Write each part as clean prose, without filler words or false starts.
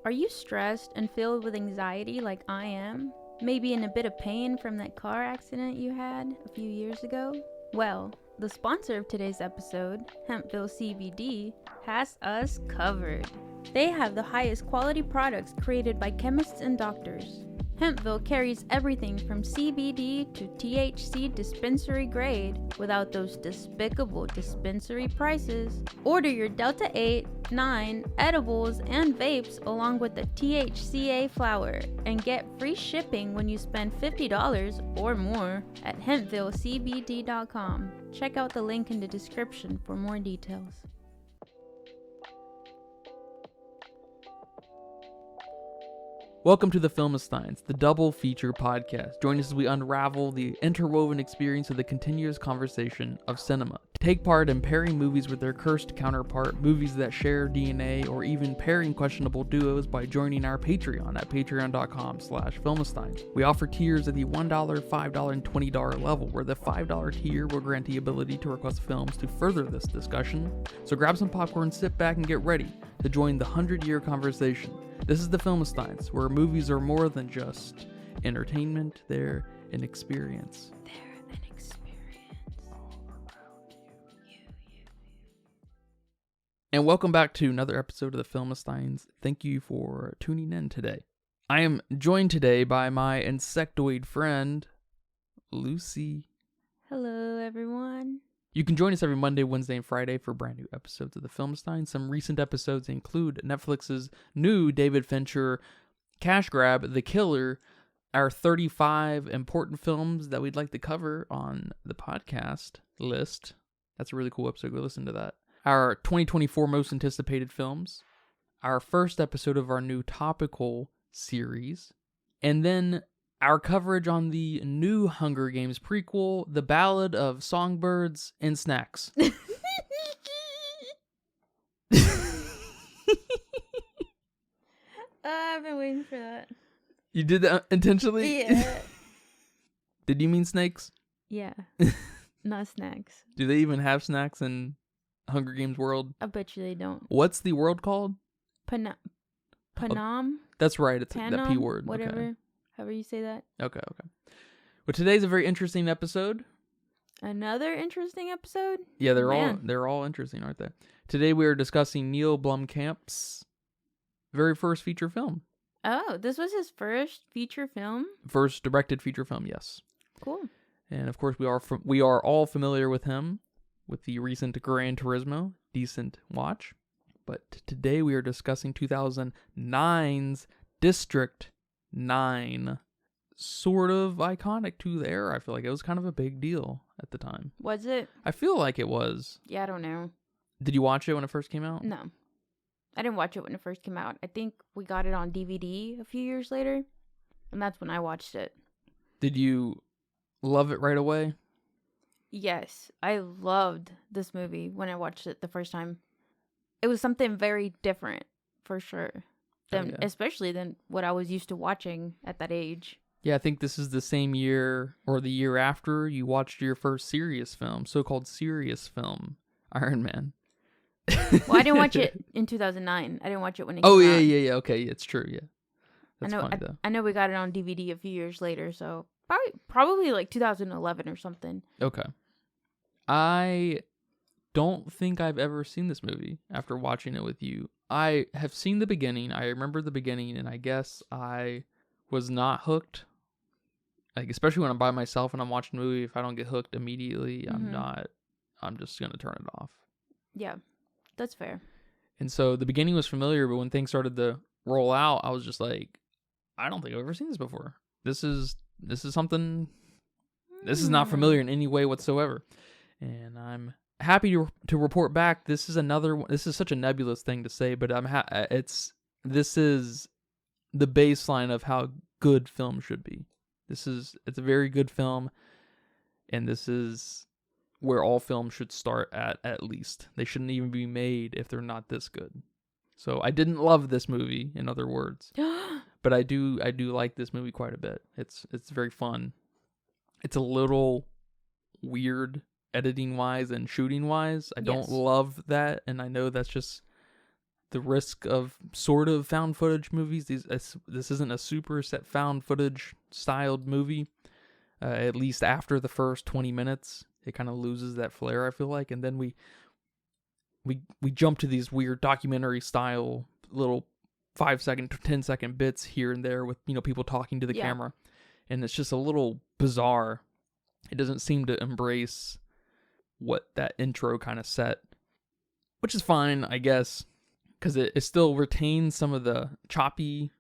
Are you stressed and filled with anxiety like I am? Maybe in a bit of pain from that car accident you had a few years ago? Well, the sponsor of today's episode, Hempville CBD, has us covered. They have the highest quality products created by chemists and doctors. Hempville carries everything from CBD to THC dispensary grade without those despicable dispensary prices. Order your Delta 8, 9 edibles and vapes along with the THCA flower and get free shipping when you spend $50 or more at hempvillecbd.com. Check out the link in the description for more details. Welcome to the Filmistines, the double feature podcast. Join us as we unravel the interwoven experience of the continuous conversation of cinema. Take part in pairing movies with their cursed counterpart, movies that share DNA, or even pairing questionable duos by joining our Patreon at patreon.com/Filmistines. We offer tiers at the $1, $5, and $20 level, where the $5 tier will grant the ability to request films to further this discussion. So grab some popcorn, sit back, and get ready to join the 100-year conversation. This is the Filmistines, where movies are more than just entertainment, they're an experience. They're an experience. All around you. And welcome back to another episode of the Filmistines. Thank you for tuning in today. I am joined today by my insectoid friend, Lucy. Hello, everyone. You can join us every Monday, Wednesday, and Friday for brand new episodes of the Filmistine. Some recent episodes include Netflix's new David Fincher cash grab, The Killer, our 35 important films that we'd like to cover on the podcast list. That's a really cool episode. Go listen to that. Our 2024 most anticipated films, our first episode of our new topical series, and then our coverage on the new Hunger Games prequel, The Ballad of Songbirds and Snacks. I've been waiting for that. You did that intentionally? Yeah. Did you mean snakes? Yeah. Not snacks. Do they even have snacks in Hunger Games world? I bet you they don't. What's the world called? Panam? That's right, it's that P Panam? word. Whatever. Okay. However you say that. Okay. Well, today's a very interesting episode. Another interesting episode? Yeah, Man. they're all interesting, aren't they? Today we are discussing Neil Blomkamp's very first feature film. Oh, this was his first feature film? First directed feature film, yes. Cool. And of course, we are all familiar with him with the recent Gran Turismo, decent watch. But today we are discussing 2009's District 9. Sort of iconic to the era. I feel like it was kind of a big deal at the time. Was it? I feel like it was. Yeah, I don't know. Did you watch it when it first came out? No. I didn't watch it when it first came out. I think we got it on DVD a few years later. And that's when I watched it. Did you love it right away? Yes. I loved this movie when I watched it the first time. It was something very different, for sure. Especially than what I was used to watching at that age. Yeah, I think this is the same year or the year after you watched your first serious film, so-called serious film, Iron Man. Well, I didn't watch it in 2009. I didn't watch it when it came out. Yeah. Okay, it's true, yeah. That's funny, though. I know we got it on DVD a few years later, so probably like 2011 or something. Okay. I don't think I've ever seen this movie after watching it with you. I have seen the beginning. I remember the beginning, and I guess I was not hooked. Like, especially when I'm by myself and I'm watching a movie, if I don't get hooked immediately, I'm just going to turn it off. Yeah, that's fair. And so the beginning was familiar, but when things started to roll out, I was just like, I don't think I've ever seen this before. This is something, this is not familiar in any way whatsoever. And I'm happy to report back. This is another one. This is such a nebulous thing to say, but this is the baseline of how good film should be. It's a very good film, and this is where all films should start at least. They shouldn't even be made if they're not this good. So I didn't love this movie, in other words, but I do like this movie quite a bit. It's very fun. It's a little weird editing wise and shooting wise. I don't love that, and I know that's just the risk of sort of found footage movies. This isn't a super set found footage styled movie. At least after the first 20 minutes, it kind of loses that flair, I feel like. And then we jump to these weird documentary style little 5-second to 10-second bits here and there with, people talking to the camera. And it's just a little bizarre. It doesn't seem to embrace what that intro kind of set, which is fine, I guess, because it still retains some of the choppy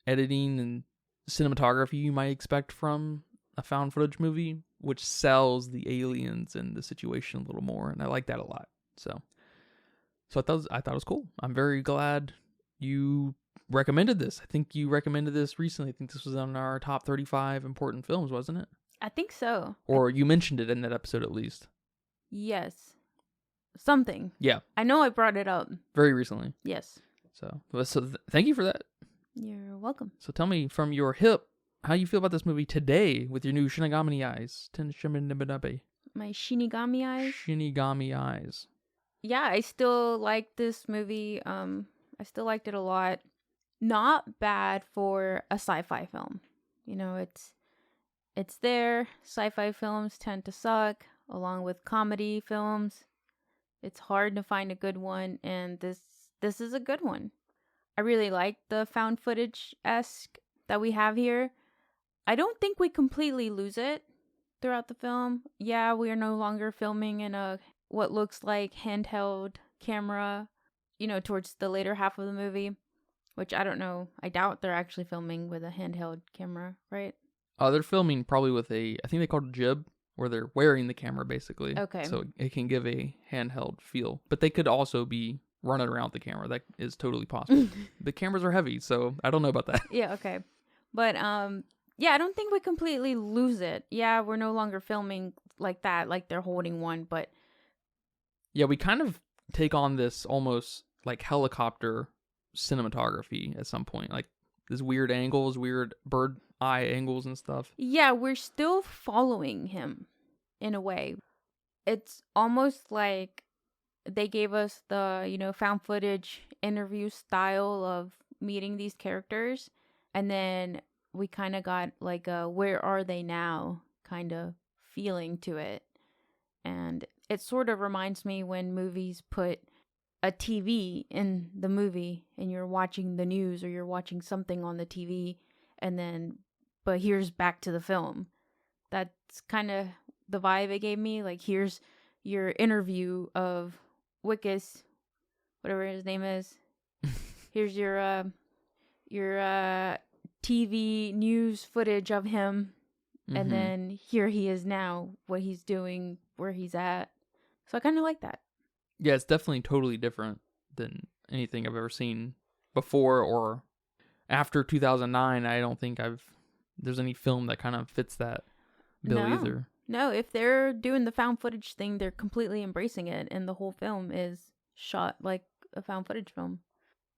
editing and cinematography you might expect from a found footage movie, which sells the aliens and the situation a little more, and I like that a lot. So I thought it was cool. I'm very glad you recommended this. I think you recommended this recently. I think this was on our top 35 important films, wasn't it? I think so. Or you mentioned it in that episode at least. Yes. Something. Yeah. I know I brought it up. Very recently. Yes. So thank you for that. You're welcome. So tell me from your hip, how you feel about this movie today with your new Shinigami eyes. My Shinigami eyes? Shinigami eyes. Yeah, I still like this movie. I still liked it a lot. Not bad for a sci-fi film. It's there. Sci-fi films tend to suck, along with comedy films. It's hard to find a good one, and this is a good one. I really like the found footage-esque that we have here. I don't think we completely lose it throughout the film. Yeah, we are no longer filming in a what looks like handheld camera, towards the later half of the movie, which I don't know. I doubt they're actually filming with a handheld camera, right? They're filming probably with I think they call it a jib, where they're wearing the camera basically. Okay. So it can give a handheld feel. But they could also be running around the camera. That is totally possible. The cameras are heavy, so I don't know about that. Yeah, okay. But yeah, I don't think we completely lose it. Yeah, we're no longer filming like that, like they're holding one, but yeah, we kind of take on this almost like helicopter cinematography at some point. Like these weird angles, weird bird eye angles and stuff. Yeah, we're still following him in a way. It's almost like they gave us the, found footage interview style of meeting these characters, and then we kind of got like a where are they now kind of feeling to it. And it sort of reminds me when movies put a TV in the movie and you're watching the news or you're watching something on the TV, and then but here's back to the film. That's kind of the vibe it gave me. Like, here's your interview of Wickus, whatever his name is. Here's your TV news footage of him. Mm-hmm. And then here he is now, what he's doing, where he's at. So I kind of like that. Yeah, it's definitely totally different than anything I've ever seen before or after 2009. I don't think there's any film that kind of fits that bill either. No, if they're doing the found footage thing, they're completely embracing it, and the whole film is shot like a found footage film,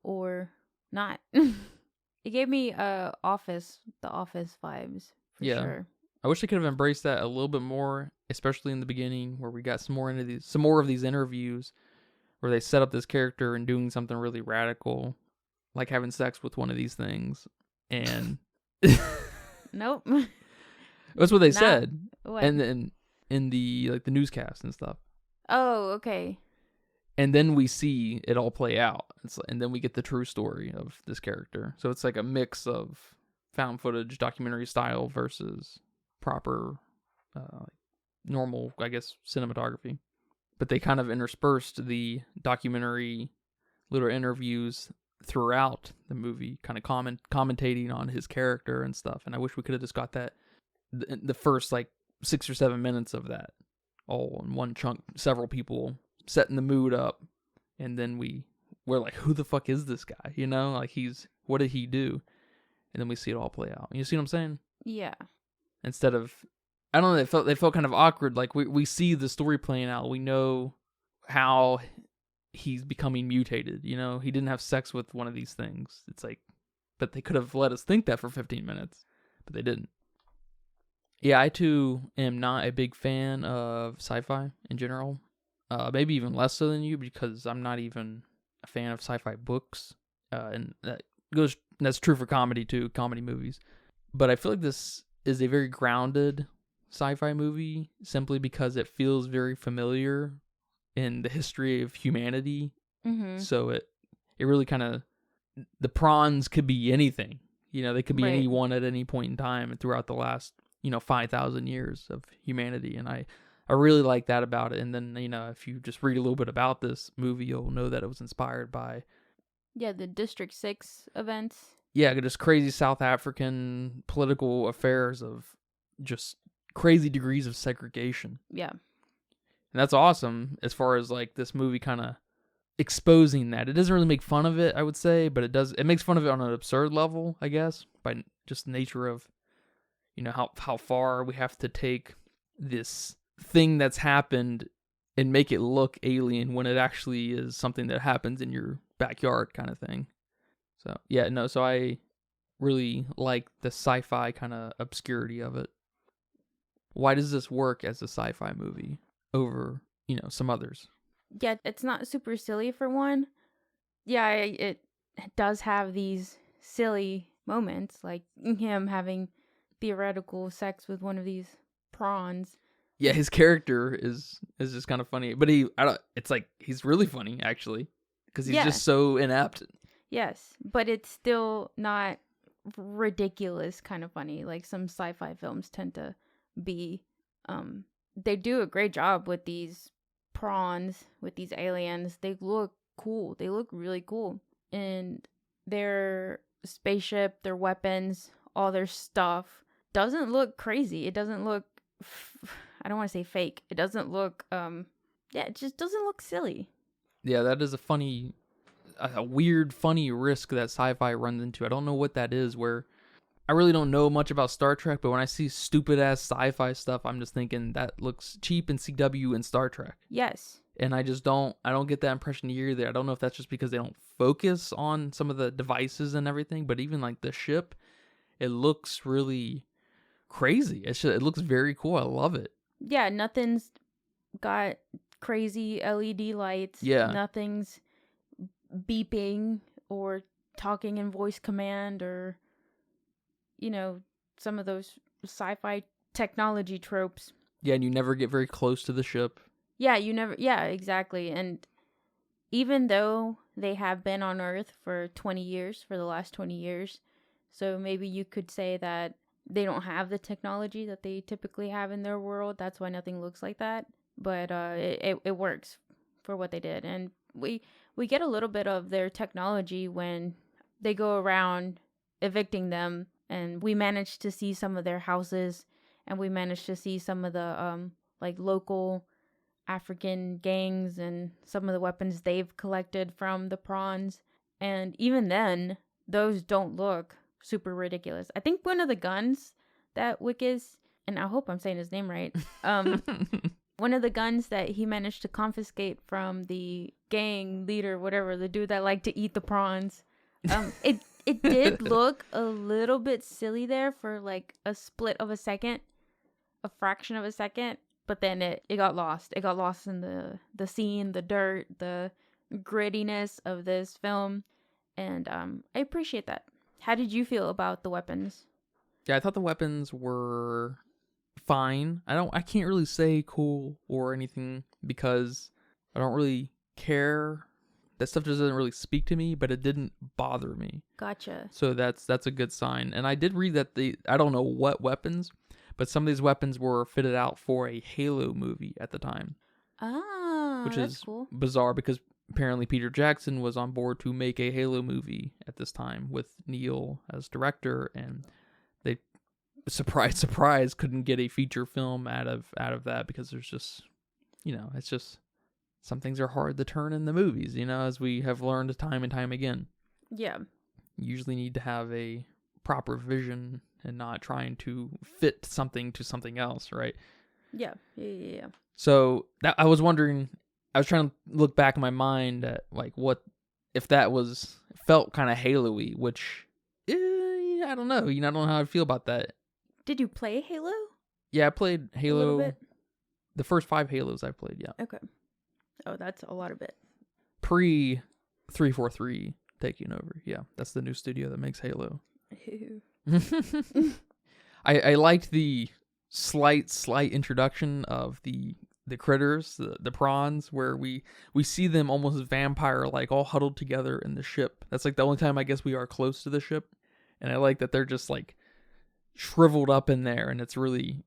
or not. It gave me the Office vibes for sure. I wish they could have embraced that a little bit more, especially in the beginning, where we got some more of these interviews, where they set up this character and doing something really radical, like having sex with one of these things, and nope. That's what they said. What? And then in the newscast and stuff. Oh, okay. And then we see it all play out. And then we get the true story of this character. So it's like a mix of found footage, documentary style versus proper, normal, I guess, cinematography. But they kind of interspersed the documentary little interviews throughout the movie, kind of commentating on his character and stuff. And I wish we could have just got that the first 6 or 7 minutes of that all in one chunk, several people setting the mood up, and then we're like, who the fuck is this guy? What did he do? And then we see it all play out. You see what I'm saying? Yeah. Instead of, I don't know, they felt kind of awkward. Like we see the story playing out. We know how he's becoming mutated. He didn't have sex with one of these things. It's like, but they could have let us think that for 15 minutes, but they didn't. Yeah, I too am not a big fan of sci-fi in general. Maybe even less so than you, because I'm not even a fan of sci-fi books, and that's true for comedy too, comedy movies. But I feel like this is a very grounded sci-fi movie simply because it feels very familiar in the history of humanity. Mm-hmm. So it really kind of, the prawns could be anything. They could be Right. anyone at any point in time throughout the last 5,000 years of humanity, and I really like that about it. And then if you just read a little bit about this movie, you'll know that it was inspired by the District 6 events. just crazy South African political affairs of just crazy degrees of segregation. Yeah. And that's awesome as far as like this movie kind of exposing that. It doesn't really make fun of it, I would say, but it makes fun of it on an absurd level, I guess, by just the nature of how far we have to take this thing that's happened and make it look alien when it actually is something that happens in your backyard kind of thing. So so I really like the sci-fi kind of obscurity of it. Why does this work as a sci-fi movie over some others? Yeah, it's not super silly for one. Yeah, it does have these silly moments, like him having theoretical sex with one of these prawns. Yeah, his character is just kind of funny, but it's like he's really funny actually, because he's just so inept. Yes, but it's still not ridiculous kind of funny like some sci-fi films tend to be. They do a great job with these prawns, with these aliens. They look cool. They look really cool. And their spaceship, their weapons, all their stuff doesn't look crazy. It doesn't look I don't want to say fake. It doesn't look it just doesn't look silly. Yeah, that is a weird funny risk that sci-fi runs into. I don't know what that is, where I really don't know much about Star Trek, but when I see stupid ass sci-fi stuff, I'm just thinking that looks cheap in CW and Star Trek. Yes. And I don't get that impression either. I don't know if that's just because they don't focus on some of the devices and everything, but even like the ship, it looks really crazy. It looks very cool. I love it. Yeah, nothing's got crazy LED lights. Yeah. Nothing's beeping or talking in voice command or some of those sci-fi technology tropes. Yeah, and you never get very close to the ship. Yeah, exactly. And even though they have been on Earth for the last 20 years, so maybe you could say that they don't have the technology that they typically have in their world. That's why nothing looks like that. But it works for what they did. And we get a little bit of their technology when they go around evicting them, and we managed to see some of their houses, and we managed to see some of the like local African gangs and some of the weapons they've collected from the prawns. And even then, those don't look super ridiculous. I think one of the guns that Wickes, and I hope I'm saying his name right, one of the guns that he managed to confiscate from the gang leader, whatever, the dude that liked to eat the prawns, it did look a little bit silly there for like a split of a second, a fraction of a second, but then it got lost. It got lost in the scene, the dirt, the grittiness of this film, and I appreciate that. How did you feel about the weapons? Yeah, I thought the weapons were fine. I can't really say cool or anything because I don't really care. That stuff doesn't really speak to me, but it didn't bother me. Gotcha. So that's a good sign. And I did read that I don't know what weapons, but some of these weapons were fitted out for a Halo movie at the time. Ah, which that's is cool. Bizarre because apparently Peter Jackson was on board to make a Halo movie at this time with Neil as director, and they, surprise, couldn't get a feature film out of that because there's just, it's just, some things are hard to turn in the movies, as we have learned time and time again. Yeah. You usually need to have a proper vision and not trying to fit something to something else, right? Yeah. So that I was wondering, I was trying to look back in my mind at like what if that felt kind of Halo-y, which I don't know. I don't know how I feel about that. Did you play Halo? Yeah, I played Halo. A little bit? The first 5 Halos I played, yeah. Okay. Oh, that's a lot of it. Pre 343 taking over. Yeah, that's the new studio that makes Halo. I liked the slight introduction of the critters, the prawns, where we see them almost vampire like, all huddled together in the ship. That's like the only time I guess we are close to the ship, and I like that they're just like shriveled up in there, and it's really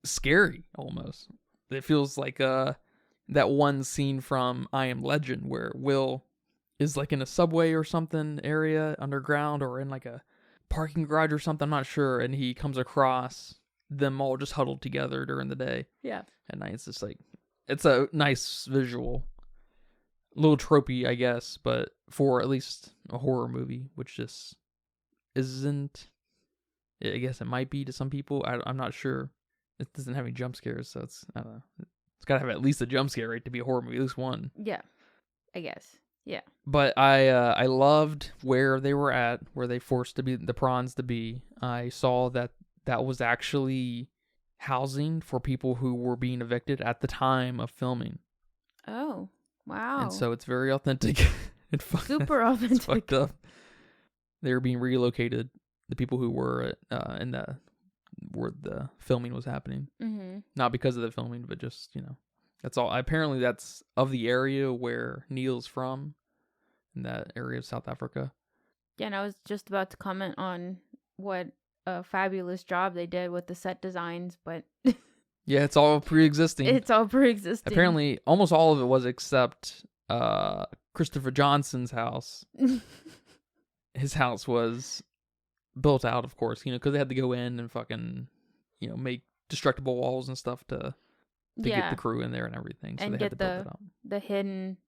scary almost. It feels like that one scene from I Am Legend where Will is like in a subway or something area underground, or in like a parking garage or something, I'm not sure, and he comes across them all just huddled together during the day. Yeah. At night, it's just like, it's a nice visual. A little tropey, I guess, but for at least a horror movie, which just isn't. I guess it might be to some people. I'm not sure. It doesn't have any jump scares, so I don't know. It's got to have at least a jump scare, right, to be a horror movie, at least one. Yeah, I guess. Yeah. But I loved where they were at, where they forced the prawns to be. I saw that was actually housing for people who were being evicted at the time of filming. Oh, wow. And so it's very authentic. Super authentic. It's fucked up. They were being relocated. The people who were where the filming was happening. Mm-hmm. Not because of the filming, but just, that's all. Apparently that's of the area where Neil's from, in that area of South Africa. Yeah, and I was just about to comment on what a fabulous job they did with the set designs, but yeah, it's all pre-existing. It's all pre-existing. Apparently, almost all of it was, except Christopher Johnson's house. His house was built out, of course, because they had to go in and fucking, make destructible walls and stuff to get the crew in there and everything. So and they get had to build that out. The hidden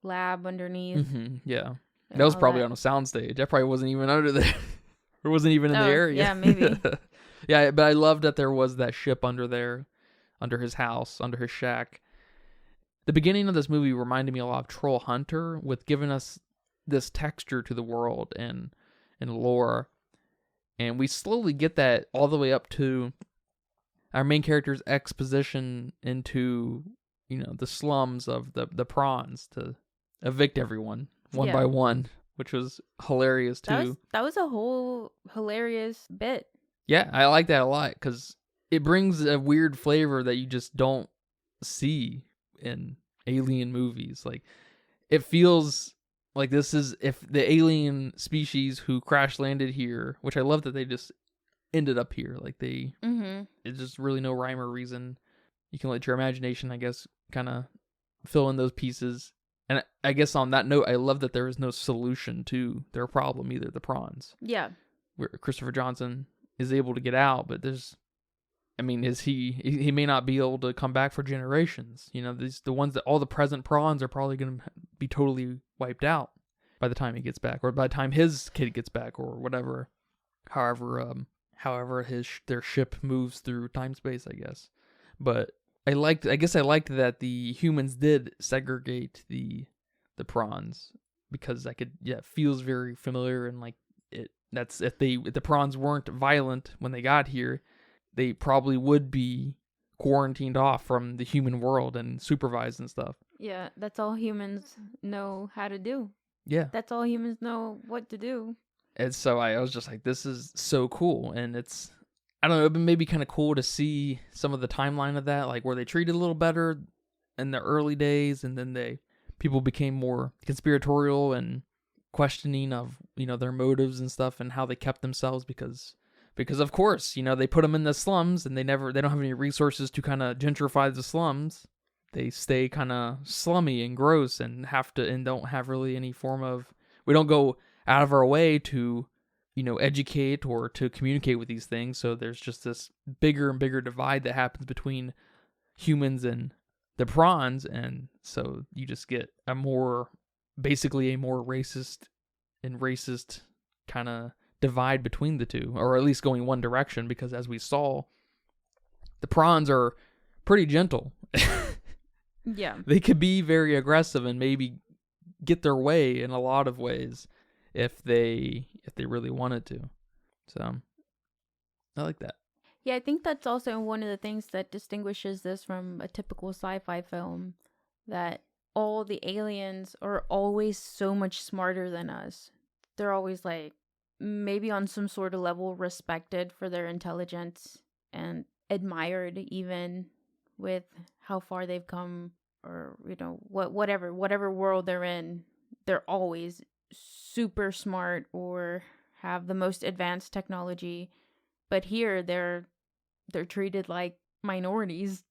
lab underneath. Mm-hmm, yeah. That was probably on a soundstage. That probably wasn't even under there. It wasn't even in the area. Yeah, maybe. Yeah, but I love that there was that ship under there, under his house, under his shack. The beginning of this movie reminded me a lot of Troll Hunter, with giving us this texture to the world and lore. And we slowly get that all the way up to our main character's exposition into, the slums of the prawns to evict everyone one by one, which was hilarious too. That was a whole hilarious bit. Yeah, I like that a lot because it brings a weird flavor that you just don't see in alien movies. Like, it feels like this is if the alien species who crash landed here, which I love that they just ended up here. Like it's just really no rhyme or reason. You can let your imagination, I guess, kind of fill in those pieces. And I guess on that note, I love that there is no solution to their problem either, the prawns. Yeah. Where Christopher Johnson is able to get out, but he may not be able to come back for generations. The ones that all the present prawns are probably going to be totally wiped out by the time he gets back, or by the time his kid gets back, or whatever. However their ship moves through time space, I guess. But I liked that the humans did segregate the prawns, because it feels very familiar, and like that's if the prawns weren't violent when they got here, they probably would be quarantined off from the human world and supervised and stuff. Yeah, that's all humans know how to do. Yeah. That's all humans know what to do. And so I was just like, this is so cool. And it's, I don't know, it'd be maybe kind of cool to see some of the timeline of that, like where they treated a little better in the early days, and then people became more conspiratorial and questioning of, their motives and stuff, and how they kept themselves, because of course, they put them in the slums, and they don't have any resources to kind of gentrify the slums. They stay kind of slummy and gross, and don't have really any form of, we don't go out of our way to, educate or to communicate with these things. So there's just this bigger and bigger divide that happens between humans and the prawns. And so you just get basically a more racist kind of divide between the two, or at least going one direction, because as we saw, the prawns are pretty gentle. Yeah. They could be very aggressive and maybe get their way in a lot of ways if they really wanted to. So I like that. Yeah, I think that's also one of the things that distinguishes this from a typical sci-fi film, that all the aliens are always so much smarter than us. They're always like maybe on some sort of level respected for their intelligence and admired even with how far they've come, or whatever world they're in. They're always super smart or have the most advanced technology. But here they're treated like minorities,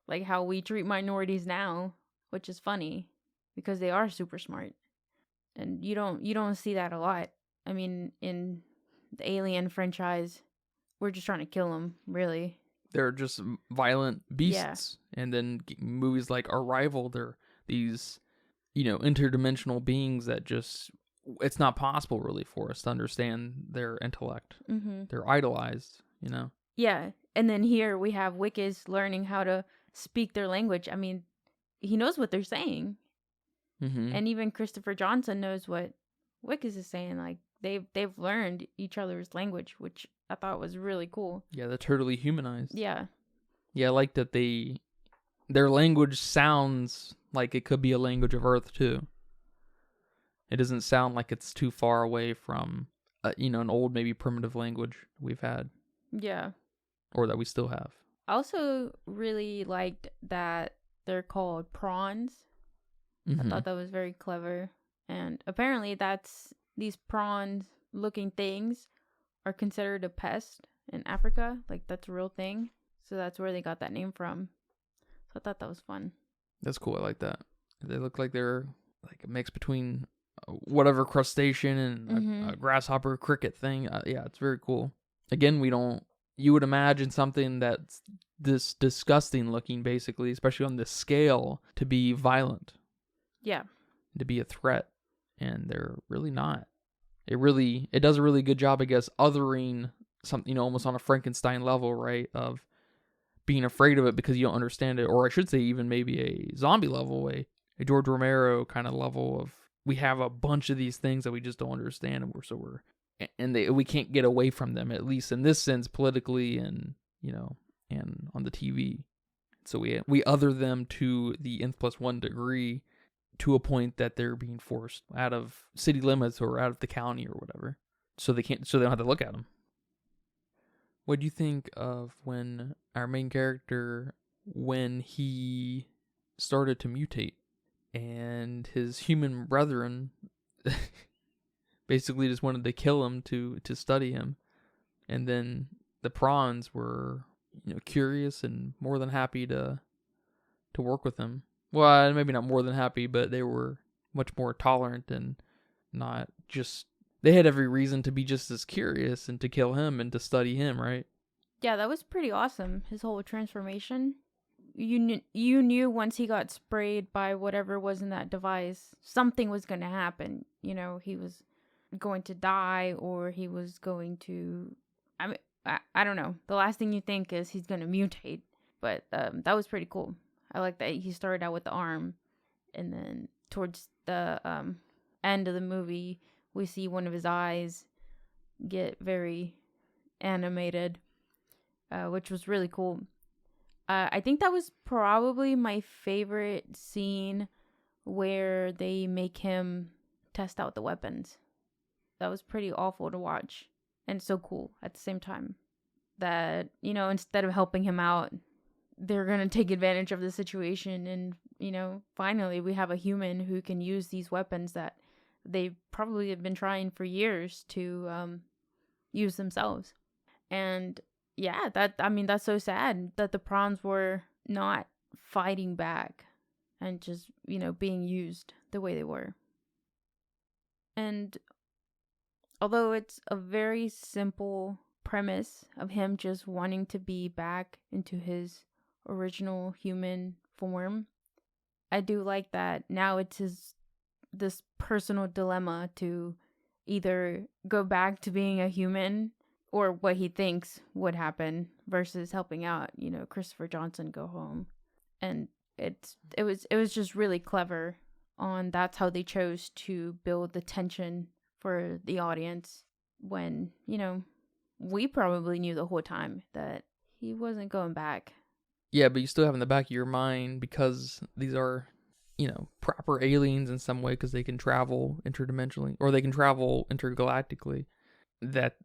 like how we treat minorities now, which is funny because they are super smart. And you don't see that a lot. I mean, in the Alien franchise, we're just trying to kill them, really. They're just violent beasts. Yeah. And then movies like Arrival, they're these, interdimensional beings that just, it's not possible really for us to understand their intellect. Mm-hmm. They're idolized, Yeah. And then here we have Wickes learning how to speak their language. I mean, he knows what they're saying. Mm-hmm. And even Christopher Johnson knows what Wickes is saying. Like, they've learned each other's language, which I thought was really cool. Yeah, they're totally humanized. Yeah. Yeah, I like that their language sounds like it could be a language of Earth too. It doesn't sound like it's too far away from, an old maybe primitive language we've had. Yeah. Or that we still have. I also really liked that they're called prawns. Mm-hmm. I thought that was very clever. And apparently these prawns looking things are considered a pest in Africa. Like, that's a real thing. So that's where they got that name from. So I thought that was fun. That's cool. I like that. They look like they're like a mix between whatever crustacean and a grasshopper cricket thing. Yeah, it's very cool. Again, you would imagine something that's this disgusting looking, basically, especially on this scale, to be violent. Yeah. To be a threat. And they're really not. It does a really good job, I guess, othering something, almost on a Frankenstein level, right? Of being afraid of it because you don't understand it. Or I should say even maybe a zombie level, a George Romero kind of level of, we have a bunch of these things that we just don't understand, and we can't get away from them, at least in this sense, politically and and on the TV. So we other them to the nth+1 degree, to a point that they're being forced out of city limits or out of the county or whatever, so they don't have to look at them. What do you think of when our main character, when he started to mutate and his human brethren basically just wanted to kill him to study him, and then the prawns were curious and more than happy to work with him? Well, maybe not more than happy, but they were much more tolerant and not just, they had every reason to be just as curious and to kill him and to study him, right? Yeah, that was pretty awesome, his whole transformation. You knew once he got sprayed by whatever was in that device, something was going to happen. He was going to die, or he was going to, I don't know. The last thing you think is he's going to mutate. But that was pretty cool. I like that he started out with the arm, and then towards the end of the movie, we see one of his eyes get very animated, which was really cool. I think that was probably my favorite scene where they make him test out the weapons. That was pretty awful to watch, and so cool at the same time. That, instead of helping him out, they're going to take advantage of the situation. And, finally we have a human who can use these weapons that they probably have been trying for years to use themselves. And yeah, that's so sad that the prawns were not fighting back and just, being used the way they were. And although it's a very simple premise of him just wanting to be back into his original human form, I do like that now it's this personal dilemma to either go back to being a human or what he thinks would happen versus helping out, Christopher Johnson go home. And it was just really clever on that's how they chose to build the tension for the audience when, we probably knew the whole time that he wasn't going back. Yeah, but you still have in the back of your mind, because these are, proper aliens in some way because they can travel interdimensionally or they can travel intergalactically. That,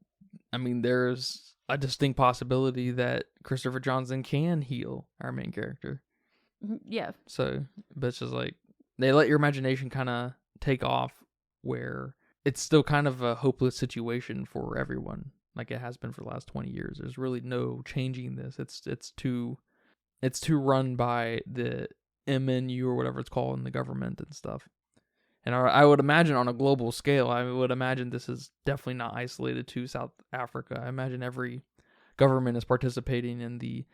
there's a distinct possibility that Christopher Johnson can heal our main character. Yeah. So, but it's just like they let your imagination kind of take off where it's still kind of a hopeless situation for everyone, like it has been for the last 20 years. There's really no changing this. It's too run by the MNU or whatever it's called in the government and stuff. And I would imagine on a global scale, I would imagine this is definitely not isolated to South Africa. I imagine every government is participating in the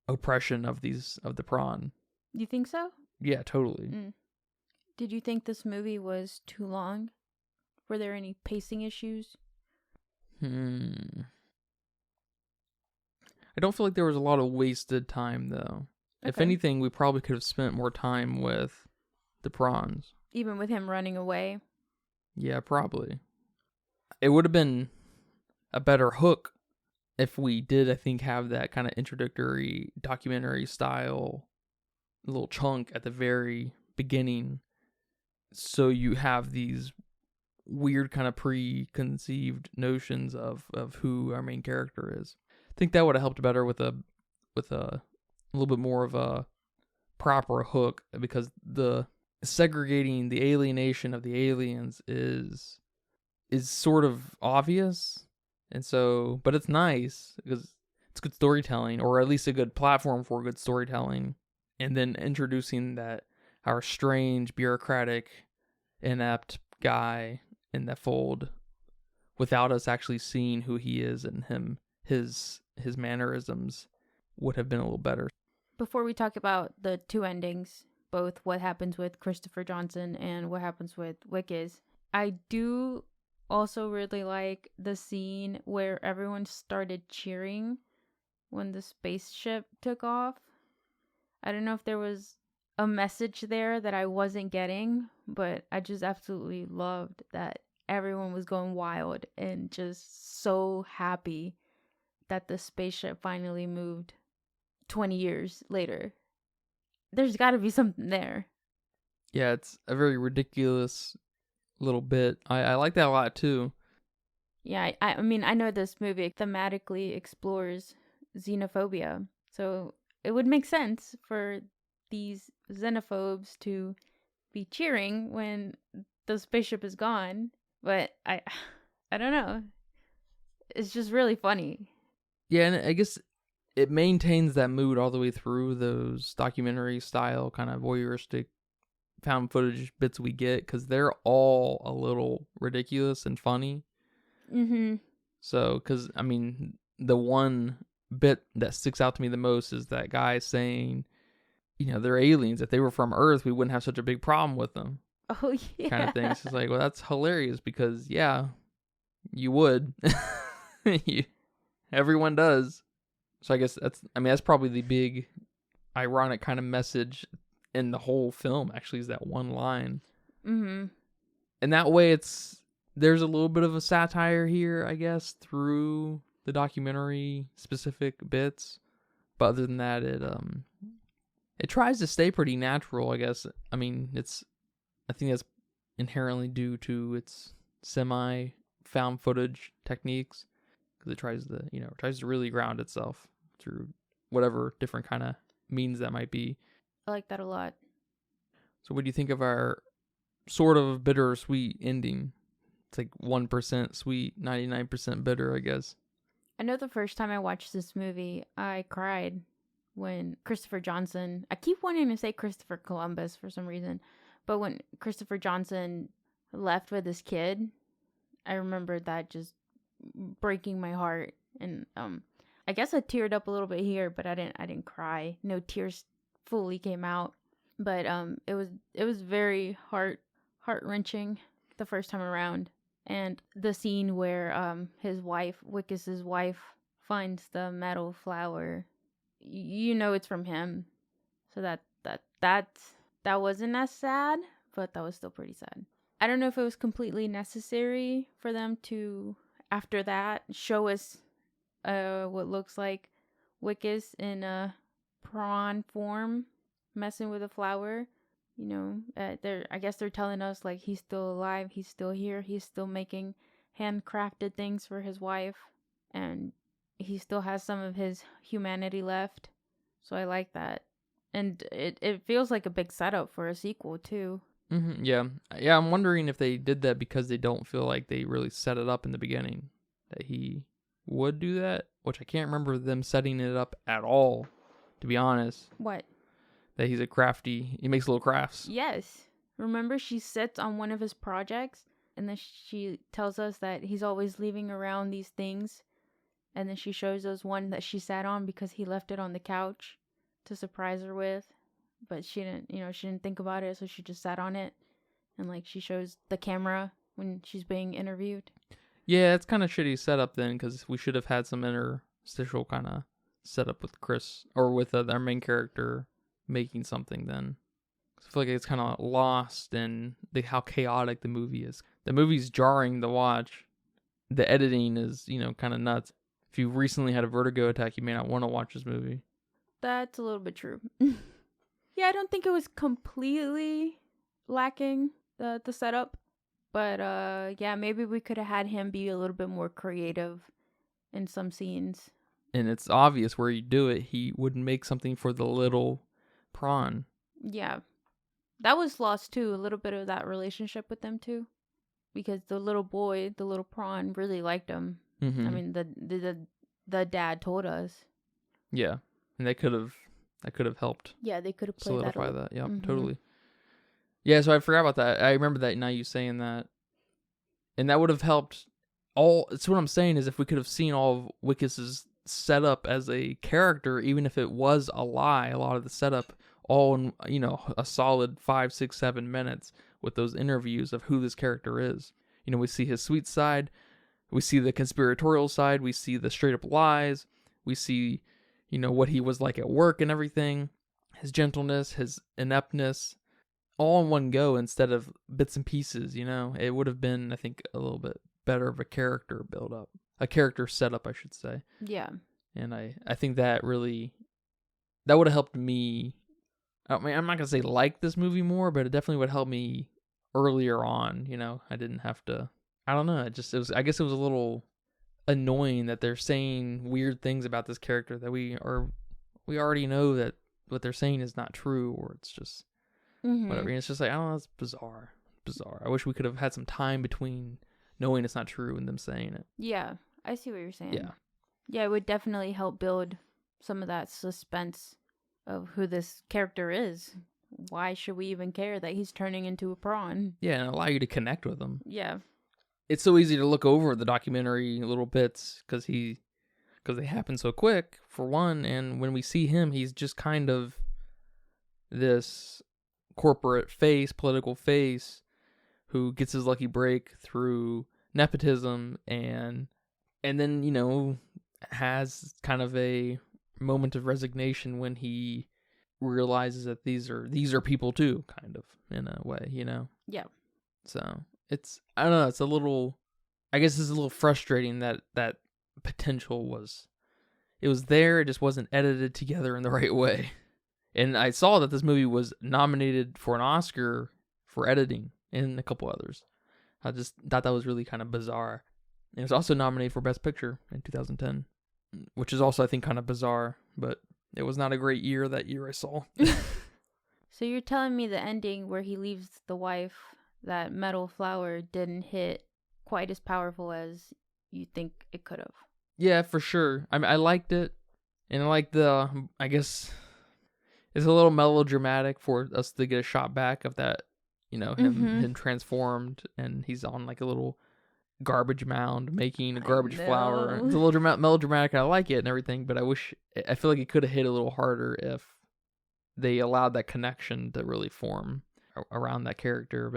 oppression of the prawn. You think so? Yeah, totally. Did you think this movie was too long? Were there any pacing issues? I don't feel like there was a lot of wasted time, though. Okay. If anything, we probably could have spent more time with the prawns. Even with him running away? Yeah, probably. It would have been a better hook if we did, I think, have that kind of introductory documentary style little chunk at the very beginning. So you have these weird kind of preconceived notions of who our main character is. I think that would have helped better with a little bit more of a proper hook, because the segregating the alienation of the aliens is sort of obvious, and so, but it's nice because it's good storytelling, or at least a good platform for good storytelling, and then introducing that our strange bureaucratic inept guy in the fold without us actually seeing who he is and his mannerisms would have been a little better. Before we talk about the two endings, both what happens with Christopher Johnson and what happens with Wickes, I do also really like the scene where everyone started cheering when the spaceship took off. I don't know if there was a message there that I wasn't getting, but I just absolutely loved that everyone was going wild and just so happy that the spaceship finally moved 20 years later. There's got to be something there. Yeah, it's a very ridiculous little bit. I like that a lot too. Yeah, I mean, I know this movie thematically explores xenophobia, so it would make sense for these xenophobes to be cheering when the spaceship is gone, but I don't know. It's just really funny. Yeah, and I guess it maintains that mood all the way through those documentary style kind of voyeuristic found footage bits we get, because they're all a little ridiculous and funny. So, because the one bit that sticks out to me the most is that guy saying, they're aliens. If they were from Earth, we wouldn't have such a big problem with them. Oh, yeah. Kind of thing. It's just like, well, that's hilarious, because, yeah, you would. Everyone does. So I guess that's probably the big ironic kind of message in the whole film, actually, is that one line. And that way there's a little bit of a satire here, I guess, through the documentary specific bits. But other than that, it tries to stay pretty natural, I guess. I think that's inherently due to its semi found footage techniques, because it tries to really ground itself through whatever different kind of means that might be. I like that a lot. So what do you think of our sort of bittersweet ending? It's like 1% sweet, 99% bitter, I guess. I know the first time I watched this movie, I cried when Christopher Johnson, I keep wanting to say Christopher Columbus for some reason, but when Christopher Johnson left with his kid, I remember that just breaking my heart. And I guess I teared up a little bit here, but I didn't cry. No tears fully came out, but it was very heart-wrenching the first time around. And the scene where his wife, Wickes' wife, finds the metal flower, it's from him. So that wasn't as sad, but that was still pretty sad. I don't know if it was completely necessary for them to, after that, show us what looks like Wickes in a prawn form messing with a flower. I guess they're telling us like he's still alive, he's still here, he's still making handcrafted things for his wife, and he still has some of his humanity left. So I like that. And it feels like a big setup for a sequel too. Yeah. Yeah, I'm wondering if they did that because they don't feel like they really set it up in the beginning that he would do that, which I can't remember them setting it up at all, to be honest. What? That he's he makes little crafts. Yes. Remember, she sits on one of his projects, and then she tells us that he's always leaving around these things, and then she shows us one that she sat on because he left it on the couch to surprise her with, but she didn't think about it, so she just sat on it, and like she shows the camera when she's being interviewed. Yeah, it's kind of shitty setup then, because we should have had some interstitial kind of setup with Chris, or with our main character making something then. I feel like it's kind of lost in how chaotic the movie is. The movie's jarring to watch. The editing is, kind of nuts. If you recently had a vertigo attack, you may not want to watch this movie. That's a little bit true. Yeah, I don't think it was completely lacking, the setup. But yeah, maybe we could have had him be a little bit more creative in some scenes. And it's obvious where you do it, he would make something for the little prawn. Yeah. That was lost too, a little bit of that relationship with them too. Because the little boy, the little prawn, really liked him. Mm-hmm. I mean, the dad told us. Yeah. And that could have helped. Yeah, they could have played solidify that. Yeah, mm-hmm. Totally. Yeah, so I forgot about that. I remember that now you saying that. And that would have helped it's what I'm saying is if we could have seen all of Wickus's setup as a character, even if it was a lie, a lot of the setup all in, a solid 5, 6, 7 minutes with those interviews of who this character is. We see his sweet side, we see the conspiratorial side, we see the straight up lies, we see, what he was like at work and everything, his gentleness, his ineptness, all in one go instead of bits and pieces, It would have been, I think, a little bit better of a character build up. A character setup, I should say. Yeah. And I think that really, that would have helped me. I mean, I'm not going to say like this movie more, but it definitely would help me earlier on, I didn't have to, I don't know, I guess it was a little annoying that they're saying weird things about this character that we already know that what they're saying is not true, or it's just whatever. And it's just like, I don't know, it's bizarre. I wish we could have had some time between knowing it's not true and them saying it. Yeah, I see what you're saying. Yeah, it would definitely help build some of that suspense of who this character is. Why should we even care that he's turning into a prawn? Yeah, and allow you to connect with him. Yeah. It's so easy to look over the documentary little bits because they happen so quick, for one, and when we see him, he's just kind of this corporate face, political face, who gets his lucky break through nepotism and then, has kind of a moment of resignation when he realizes that these are people too, kind of, in a way, Yeah. So I don't know, it's a little frustrating that potential was there, it just wasn't edited together in the right way. And I saw that this movie was nominated for an Oscar for editing and a couple others. I just thought that was really kind of bizarre. It was also nominated for Best Picture in 2010, which is also, I think, kind of bizarre, but it was not a great year that year I saw. So you're telling me the ending where he leaves the wife, that metal flower, didn't hit quite as powerful as you think it could have? Yeah, for sure. I mean, I liked it, and I like I guess it's a little melodramatic for us to get a shot back of that, him transformed, and he's on like a little garbage mound making a garbage flower. It's a little melodramatic, and I like it and everything, but I feel like it could have hit a little harder if they allowed that connection to really form around that character.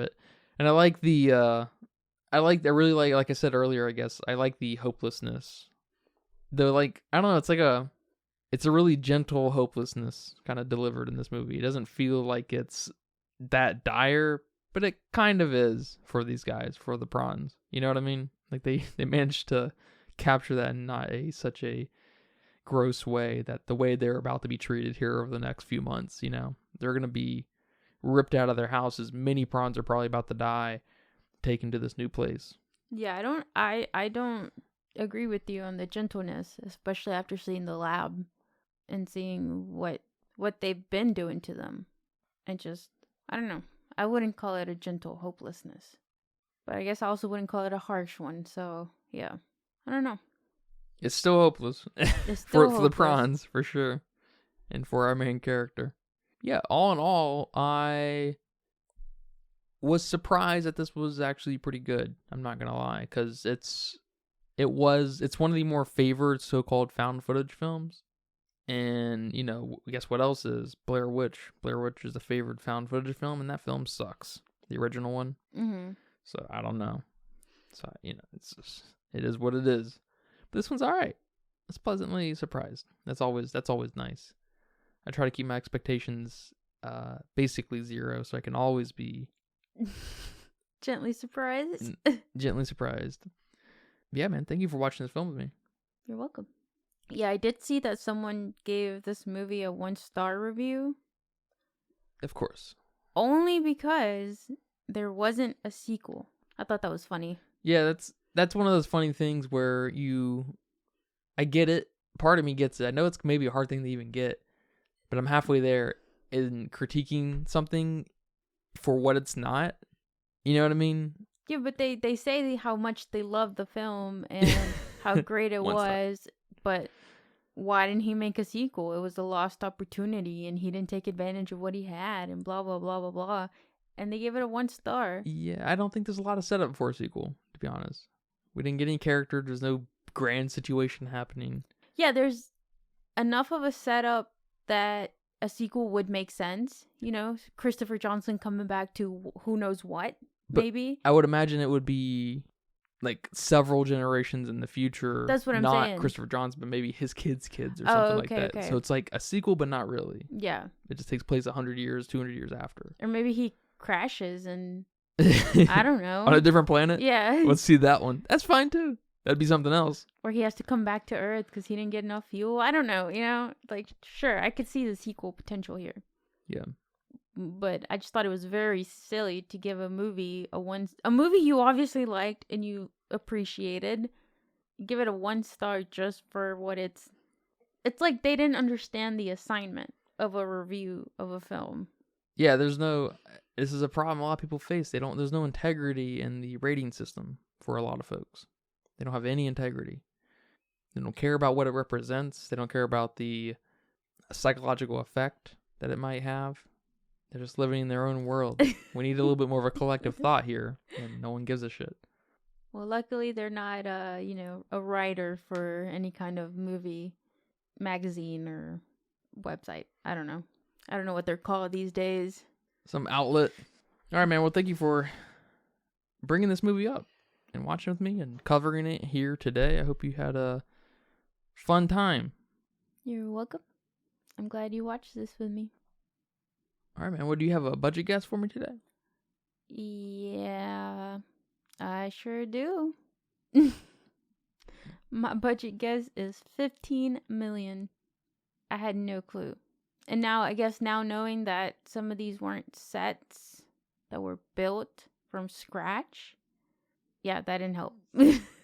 And I like I really like I said earlier, I guess, I like the hopelessness. I don't know, it's a really gentle hopelessness kind of delivered in this movie. It doesn't feel like it's that dire, but it kind of is for these guys, for the prawns. You know what I mean? Like they managed to capture that in not such a gross way, that the way they're about to be treated here over the next few months, they're going to be ripped out of their houses. Many prawns are probably about to die, taken to this new place. Yeah, I don't agree with you on the gentleness, especially after seeing the lab and seeing what they've been doing to them. And just, I don't know. I wouldn't call it a gentle hopelessness. But I guess I also wouldn't call it a harsh one. So, yeah. I don't know. It's still hopeless. It's still for the prawns, for sure. And for our main character. Yeah, all in all, I was surprised that this was actually pretty good. I'm not going to lie. Because it's one of the more favored so-called found footage films. And, you know, guess what else is? Blair Witch. Blair Witch is the favored found footage film, and that film sucks. The original one. Mm-hmm. So, I don't know. So, you know, it is what it is. But this one's all right. It's pleasantly surprised. That's always nice. I try to keep my expectations basically zero, so I can always be gently surprised. Gently surprised. Yeah, man. Thank you for watching this film with me. You're welcome. Yeah, I did see that someone gave this movie a 1-star review. Of course. Only because there wasn't a sequel. I thought that was funny. Yeah, that's one of those funny things where I get it. Part of me gets it. I know it's maybe a hard thing to even get, but I'm halfway there in critiquing something for what it's not. You know what I mean? Yeah, but they say how much they love the film and how great it was, but why didn't he make a sequel? It was a lost opportunity and he didn't take advantage of what he had and blah, blah, blah, blah, blah. And they gave it a 1-star. Yeah, I don't think there's a lot of setup for a sequel, to be honest. We didn't get any character. There's no grand situation happening. Yeah, there's enough of a setup that a sequel would make sense. You know, Christopher Johnson coming back to who knows what, but maybe. I would imagine it would be like several generations in the future. That's what I'm saying. Not Christopher Johnson, but maybe his kids' kids or something like that. Okay. So it's like a sequel, but not really. Yeah. It just takes place 100 years, 200 years after. Or maybe he crashes and I don't know. On a different planet? Yeah. Let's see that one. That's fine too. That'd be something else. Or he has to come back to Earth because he didn't get enough fuel. I don't know. You know, like, sure, I could see the sequel potential here. Yeah. But I just thought it was very silly to give a movie a movie you obviously liked and you appreciated, give it a 1-star just for what it's like they didn't understand the assignment of a review of a film. Yeah, this is a problem a lot of people face. There's no integrity in the rating system for a lot of folks. They don't have any integrity. They don't care about what it represents. They don't care about the psychological effect that it might have. They're just living in their own world. We need a little bit more of a collective thought here, and no one gives a shit. Well, luckily they're not, a writer for any kind of movie magazine or website. I don't know what they're called these days. Some outlet. All right, man. Well, thank you for bringing this movie up and watching with me and covering it here today. I hope you had a fun time. You're welcome. I'm glad you watched this with me. All right, man. What do you have a budget guess for me today? Yeah, I sure do. My budget guess is 15 million. I had no clue. And now, I guess knowing that some of these weren't sets that were built from scratch, yeah, that didn't help.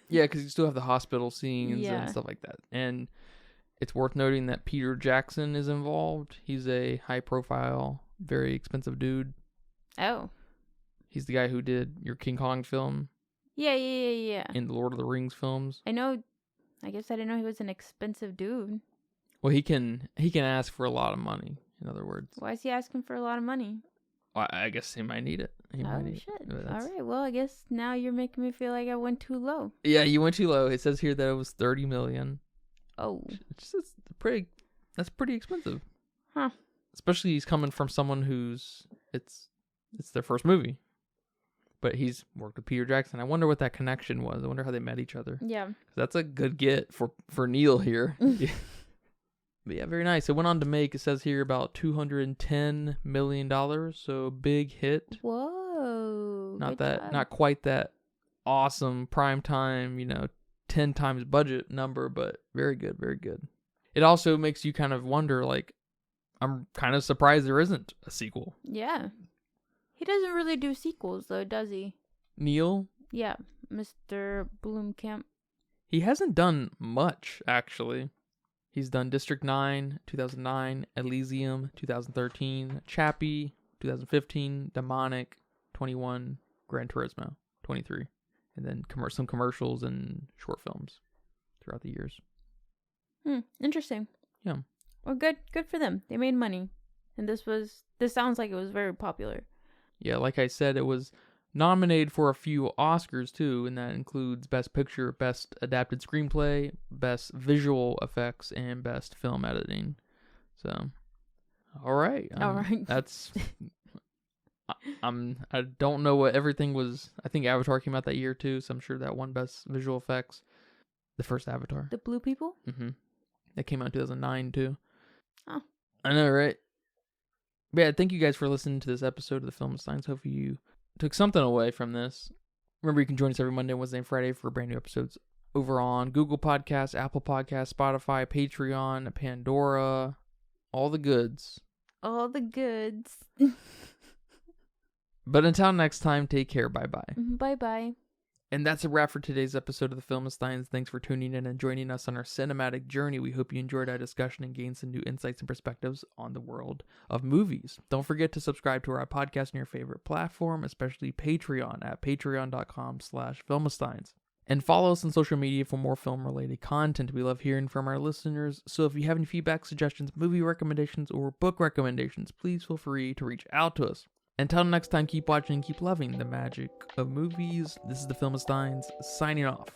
Yeah, because you still have the hospital scenes and stuff like that. And it's worth noting that Peter Jackson is involved. He's a high-profile, very expensive dude. Oh. He's the guy who did your King Kong film. Yeah. In the Lord of the Rings films. I know. I guess I didn't know he was an expensive dude. Well, he can ask for a lot of money, in other words. Why is he asking for a lot of money? Well, I guess he might need it. Shit. All right. Well, I guess now you're making me feel like I went too low. Yeah, you went too low. It says here that it was 30 million. Oh. That's pretty expensive. Huh. Especially he's coming from someone it's their first movie. But he's worked with Peter Jackson. I wonder what that connection was. I wonder how they met each other. Yeah. That's a good get for Neil here. But yeah, very nice. It went on to make, it says here, about $210 million. So big hit. Whoa. Not quite that awesome prime time, 10 times budget number, but very good, very good. It also makes you kind of wonder, like, I'm kind of surprised there isn't a sequel. Yeah. He doesn't really do sequels, though, does he? Neil? Yeah, Mr. Blomkamp. He hasn't done much, actually. He's done District 9, 2009, Elysium, 2013, Chappie, 2015, Demonic, 21, Gran Turismo, 23. And then some commercials and short films throughout the years. Interesting. Yeah. Well, good for them. They made money. And this sounds like it was very popular. Yeah, like I said, it was nominated for a few Oscars too, and that includes Best Picture, Best Adapted Screenplay, Best Visual Effects, and Best Film Editing. So, all right. That's. I don't know what everything was. I think Avatar came out that year too, so I'm sure that won Best Visual Effects. The first Avatar. The Blue People? Mm-hmm. That came out in 2009 too. Oh. I know, right? But yeah, thank you guys for listening to this episode of the Film Science. Hopefully you took something away from this. Remember, you can join us every Monday, Wednesday, and Friday for brand new episodes over on Google Podcasts, Apple Podcasts, Spotify, Patreon, Pandora, all the goods. All the goods. But until next time, take care. Bye-bye. Bye-bye. And that's a wrap for today's episode of the Filmsteins. Thanks for tuning in and joining us on our cinematic journey. We hope you enjoyed our discussion and gained some new insights and perspectives on the world of movies. Don't forget to subscribe to our podcast on your favorite platform, especially Patreon at patreon.com/Filmsteins. And follow us on social media for more film-related content. We love hearing from our listeners, so if you have any feedback, suggestions, movie recommendations, or book recommendations, please feel free to reach out to us. Until next time, keep watching and keep loving the magic of movies. This is the Filmsteins signing off.